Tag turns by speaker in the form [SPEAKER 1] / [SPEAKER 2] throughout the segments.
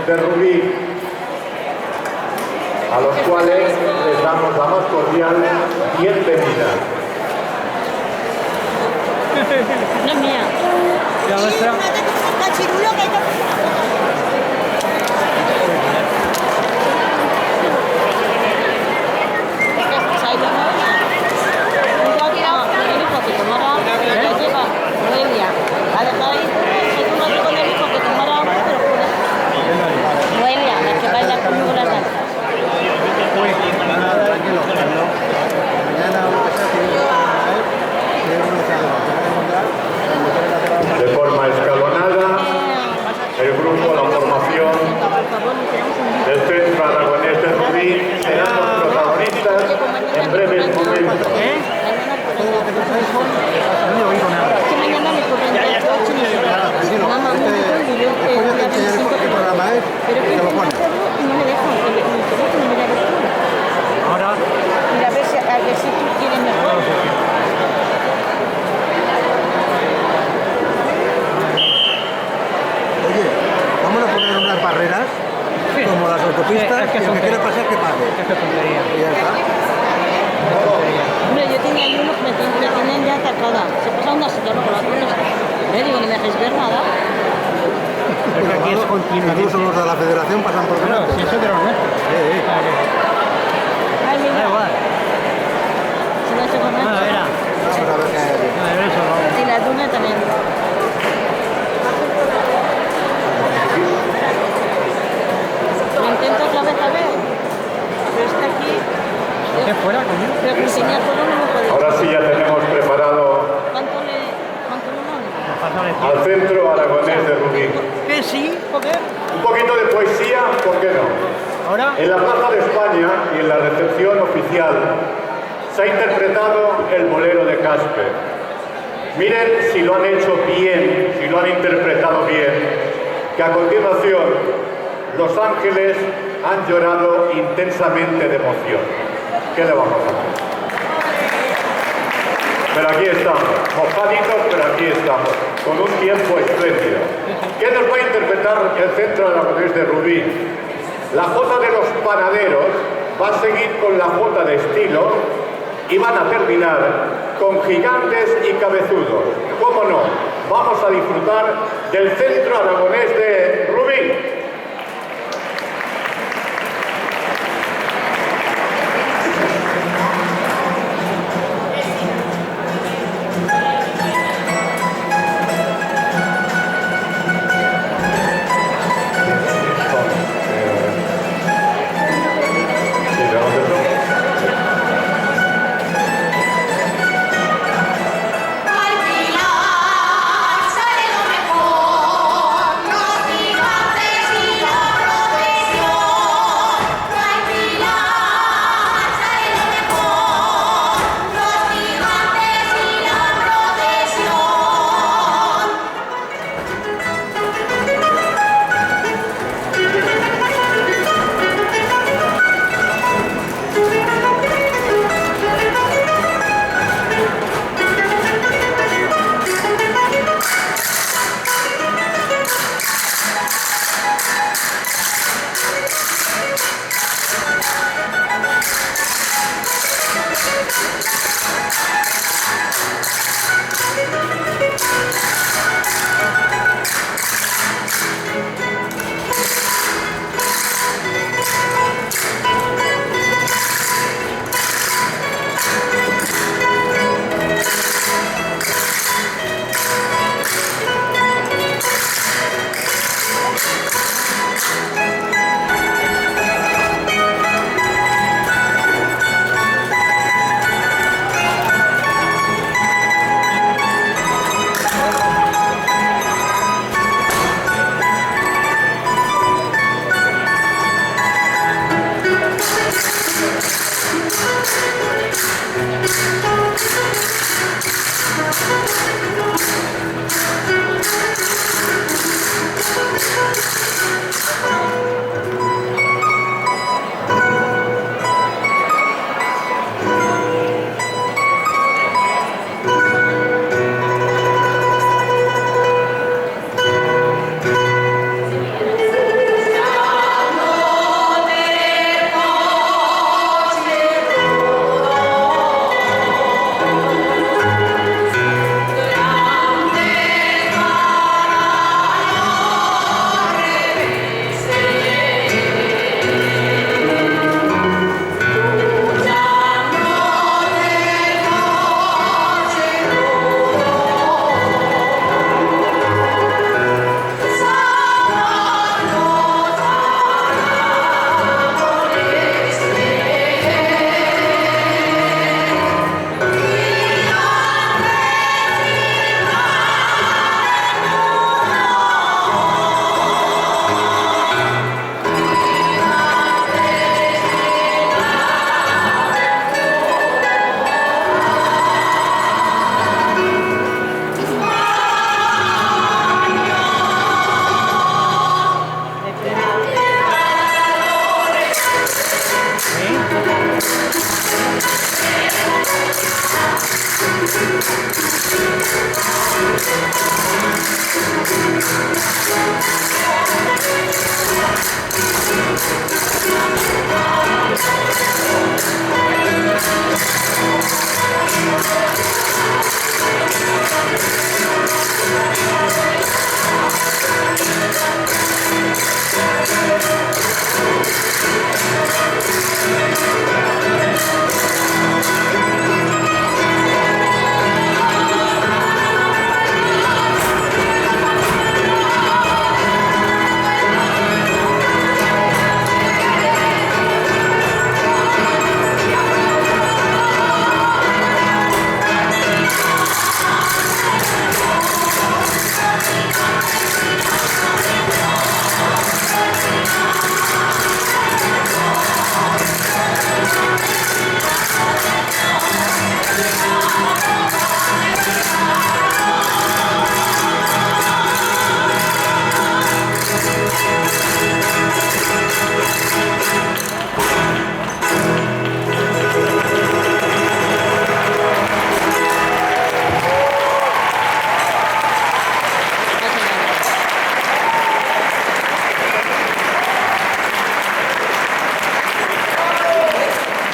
[SPEAKER 1] de Rubí, a los cuales les damos la más cordial bienvenida.
[SPEAKER 2] No es mía.
[SPEAKER 3] La nuestra.
[SPEAKER 4] Cachirulo que
[SPEAKER 1] De forma escalonada, el grupo, la formación del Centro Aragonés de Rubí serán los protagonistas en breves momentos.
[SPEAKER 3] Ahora.
[SPEAKER 2] Mira, a ver si tú quieres mejor.
[SPEAKER 5] Oye, vamos a poner unas barreras como las autopistas,
[SPEAKER 3] Es que
[SPEAKER 5] y el que quiera pasar que pague.
[SPEAKER 3] Qué tontería.
[SPEAKER 5] Y ya está.
[SPEAKER 2] Hombre, yo tenía ahí unos que me tienen ya atacada. Se pasa una silla, no, con la otra no sé. Digo, no me dejes ver nada.
[SPEAKER 3] Pero aquí es continuo.
[SPEAKER 5] Incluso los de la federación pasan por
[SPEAKER 3] Claro,
[SPEAKER 5] delante.
[SPEAKER 3] si eso de los nuestros.
[SPEAKER 2] Ay,
[SPEAKER 3] Da
[SPEAKER 2] mira.
[SPEAKER 3] igual.
[SPEAKER 2] Se lo he hecho con
[SPEAKER 3] Bueno,
[SPEAKER 2] Nacho.
[SPEAKER 3] mira.
[SPEAKER 5] Vamos a ver qué hay aquí.
[SPEAKER 3] A ver, eso no.
[SPEAKER 2] Y la duna también. Lo intento otra vez a ver. Pero está aquí.
[SPEAKER 3] ¿Qué fuera, coño?
[SPEAKER 2] Pero que enseñar todo no lo puedo.
[SPEAKER 1] Ahora sí ya tenemos preparado
[SPEAKER 2] ¿Cuánto le mando?
[SPEAKER 3] Nos pasa de
[SPEAKER 1] al Centro Aragonés de Rubí.
[SPEAKER 3] Que sí, joder.
[SPEAKER 1] Un poquito de poesía, ¿por qué no?
[SPEAKER 3] Ahora.
[SPEAKER 1] En la Plaza de España y en la recepción oficial se ha interpretado el bolero de Casper. Miren si lo han hecho bien, si lo han interpretado bien, que a continuación los ángeles han llorado intensamente de emoción. ¿Qué le vamos a hacer? Pero aquí estamos, mojaditos, pero aquí estamos, con un tiempo espléndido. ¿Qué nos va a interpretar el Centro Aragonés de Rubí? La jota de los panaderos va a seguir con la jota de estilo y van a terminar con gigantes y cabezudos. ¿Cómo no? Vamos a disfrutar del Centro Aragonés de Rubí.
[SPEAKER 4] al final sale lo mejor, los gigantes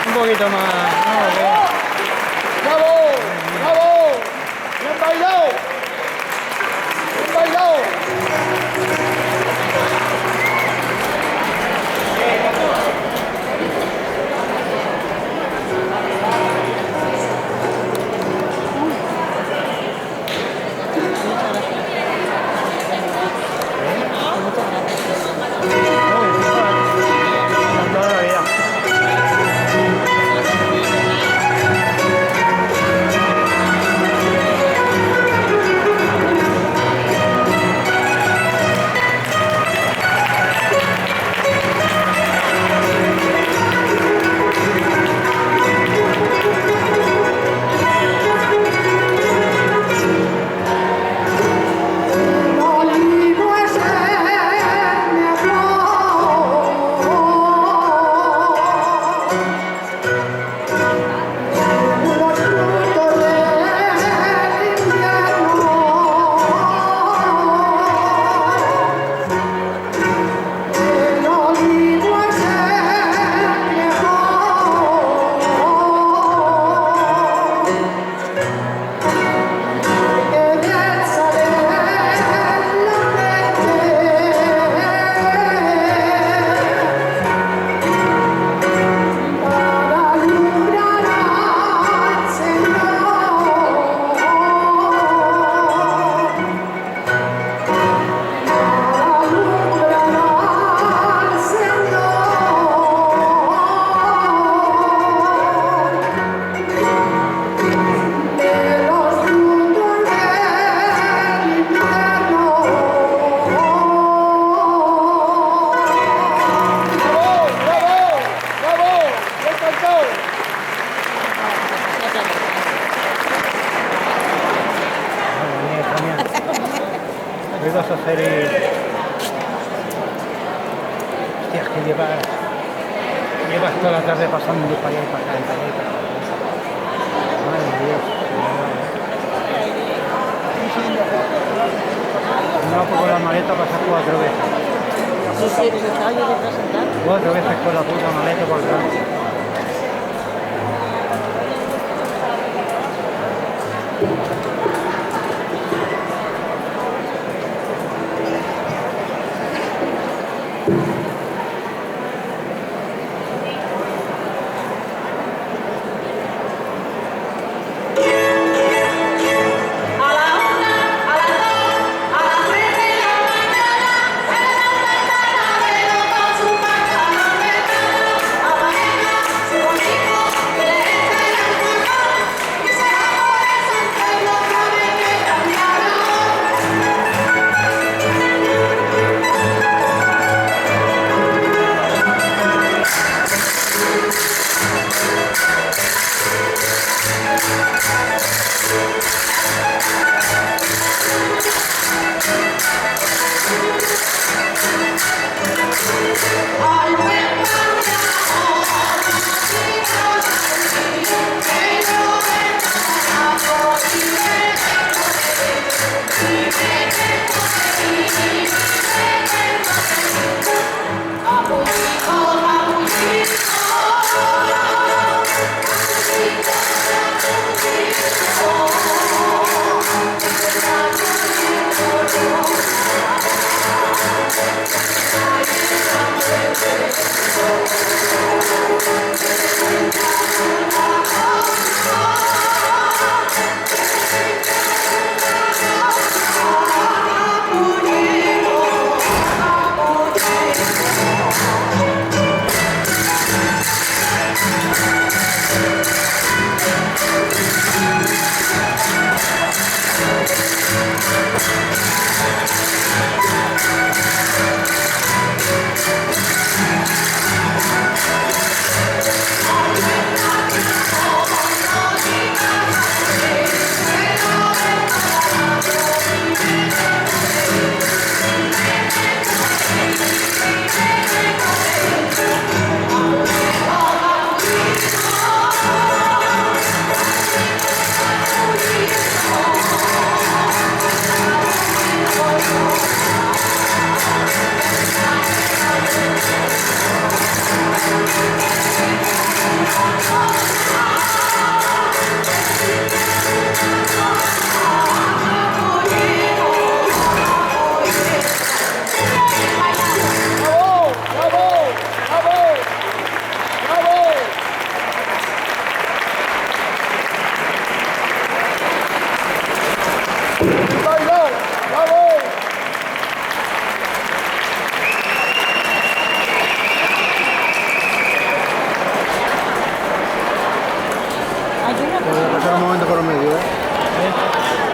[SPEAKER 3] Un poquito más.
[SPEAKER 4] ¡Bravo! ¡Bravo! ¡Bien bailado! ¡Bien bailado!
[SPEAKER 3] Toda la vida. Hoy vas a hacer el... Hostia, es que llevas toda la tarde pasando para allá y para acá, para allá y para acá. Madre de Dios. No, pues con la maleta pasar 4 veces.
[SPEAKER 2] Sí, sí, pues estaba yo de presentar.
[SPEAKER 3] 4 veces con la puta maleta por delante.
[SPEAKER 6] Al